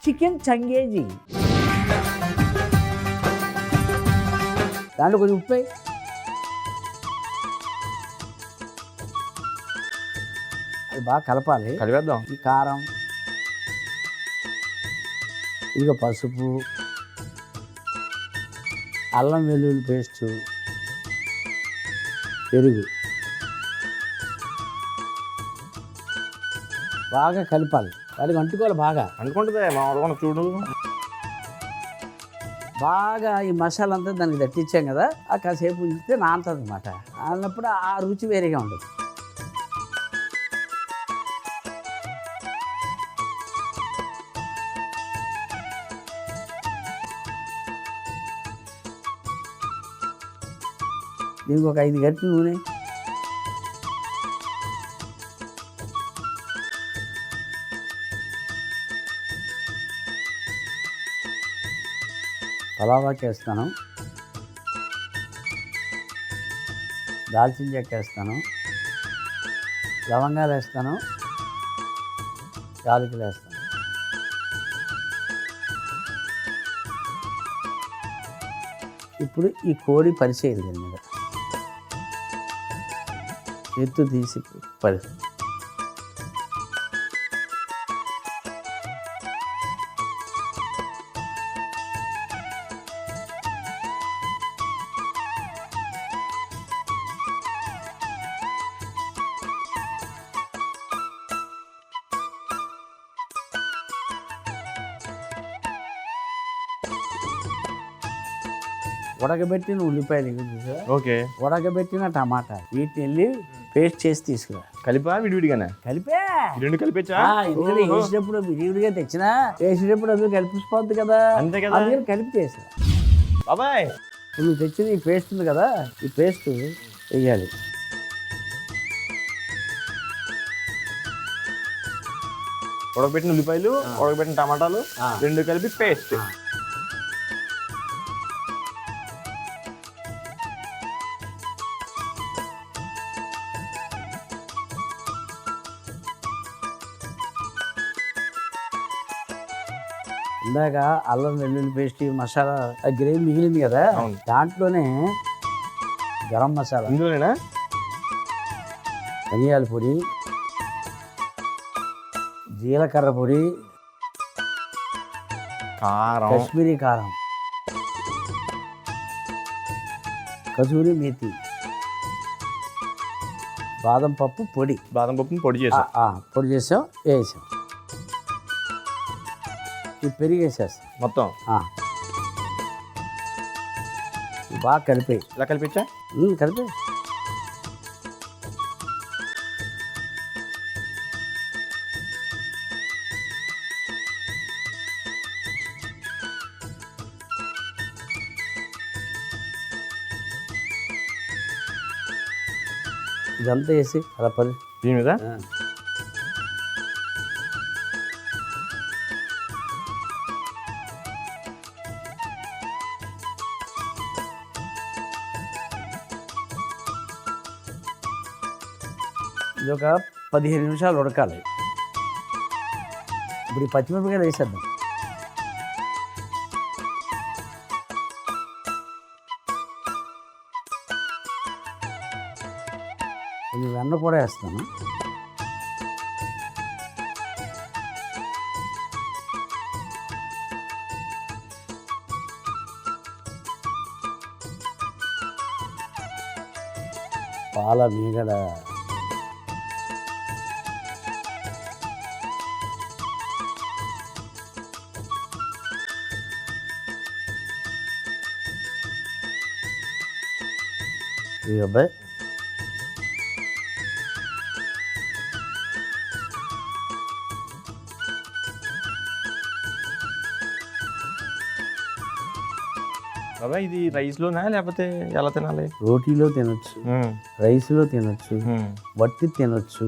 Chicken changezi. దాంట్లో కొంచెం ఉప్పు వేయి. అది బాగా కలపాలి. కలిపేద్దాం. ఈ కారం, ఇదిగో పసుపు, అల్లం వెల్లుల్లి పేస్టు, పెరుగు బాగా కలపాలి. వాడికి అంటుకోవాలి బాగా. అనుకుంటుంది మా చూడు. బాగా ఈ మసాలా అంతా దానికి దట్టించాం కదా, ఆ కాసేపు ఉంచితే నానుతుంది అనమాట. అన్నప్పుడు ఆ రుచి వేరేగా ఉండదు. దీనికి ఒక 5 గంటలు నూనె, పలావాకి వేస్తాను, దాల్చిన చెక్క వేస్తాను, లవంగాలు వేస్తాను, యాలకులు వేస్తాను. ఇప్పుడు ఈ కోడి పరిచేది దీని మీద ఎత్తు తీసి పరిచి ఉడకబెట్టిన ఉల్లిపాయలు చూసా, ఓకే, ఉడకబెట్టిన టమాటా, వీటిని వెళ్ళి పేస్ట్ చేసి తీసుకురా. కలిపా విడివిడిగానే? కలిపే. రెండు కలిపేచ్చా? ఎందుకంటే వేసినప్పుడు విడివిడిగా తెచ్చినా వేసినప్పుడు అందులో కలిపిపోద్ది కదా, అంతే కదా, అందుకని కలిపి చేసా. బాబాయ్ నువ్వు తెచ్చిన ఈ పేస్ట్ ఉంది కదా, ఈ పేస్ట్ వేయాలి. ఉడకబెట్టిన ఉల్లిపాయలు, ఉడకబెట్టిన టమాటాలు రెండు కలిపి పేస్ట్. ఇందాక అల్లం వెల్లుల్లి పేస్ట్ మసాలా గ్రేవీ మిగిలింది కదా, దాంట్లోనే గరం మసాలా, ఇందులోనేనా ధనియాల పొడి, జీలకర్ర పొడి, కారం, కాశ్మీరీ కారం, కసూరి మేతి, బాదం పప్పు పొడి. బాదం పప్పుని పొడి చేసాం. పొడి చేసాం, వేసాం. ఈ పెరిగి వేసేస్తాం మొత్తం. బాగా కలిపేయి. ఇలా కలిపించా? కలిపేయి. ఇదంతా వేసి అలా దీని మీద ఇది ఒక 15 నిమిషాలు ఉడకాలి. ఇప్పుడు ఈ పచ్చిమిరపకాయలు వేసేద్దాం. కొంచెం వెన్న కూడా వేస్తాను. పాల మీగడ, ఈ అబ్బాయి బాబాయ్ ఇది రైస్లోనా లేకపోతే ఎలా తినాలి? రోటీలో తినొచ్చు, రైస్లో తినొచ్చు, వట్టి తినొచ్చు.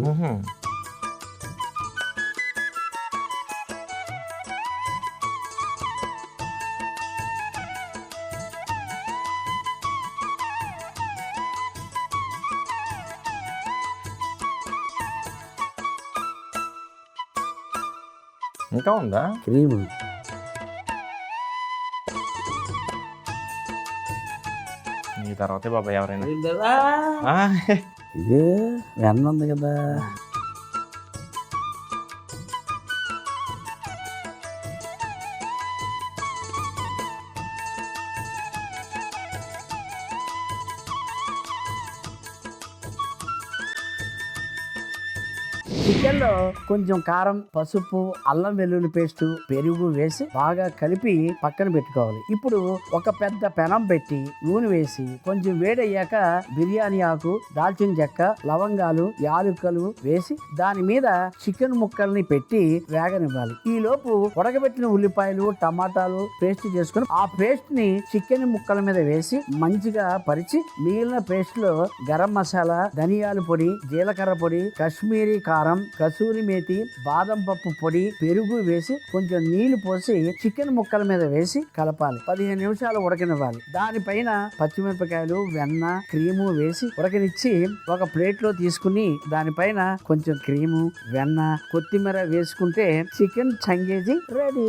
ఇంకా ఉందా? క్రీమ్ నీ తర్వాతే బాబాయ్ ఎవరైనా. అయిందా? ఆ, ఇది వెన్న ఉంది కదా. చికెన్లో కొంచెం కారం, పసుపు, అల్లం వెల్లుల్లి పేస్ట్, పెరుగు వేసి బాగా కలిపి పక్కన పెట్టుకోవాలి. ఇప్పుడు ఒక పెద్ద పెనం పెట్టి నూనె వేసి కొంచెం వేడయ్యాక బిర్యానీ ఆకు, దాల్చిన చెక్క, లవంగాలు, యాలకులు వేసి దాని మీద చికెన్ ముక్కల్ని పెట్టి వేగనివ్వాలి. ఈ లోపు ఉడకబెట్టిన ఉల్లిపాయలు, టమాటాలు పేస్ట్ చేసుకుని ఆ పేస్ట్ ని చికెన్ ముక్కల మీద వేసి మంచిగా పరిచి మిగిలిన పేస్ట్ లో గరం మసాలా, ధనియాల పొడి, జీలకర్ర పొడి, కాశ్మీరీ కారం, కసూరి మేతి, బాదం పప్పు పొడి, పెరుగు వేసి కొంచెం నీళ్లు పోసి చికెన్ ముక్కల మీద వేసి కలపాలి. 15 నిమిషాలు ఉడకనివ్వాలి. దానిపైన పచ్చిమిరపకాయలు, వెన్న, క్రీము వేసి ఉడకనిచ్చి ఒక ప్లేట్ లో తీసుకుని దానిపైన కొంచెం క్రీము, వెన్న, కొత్తిమీర వేసుకుంటే చికెన్ చంగేజీ రెడీ.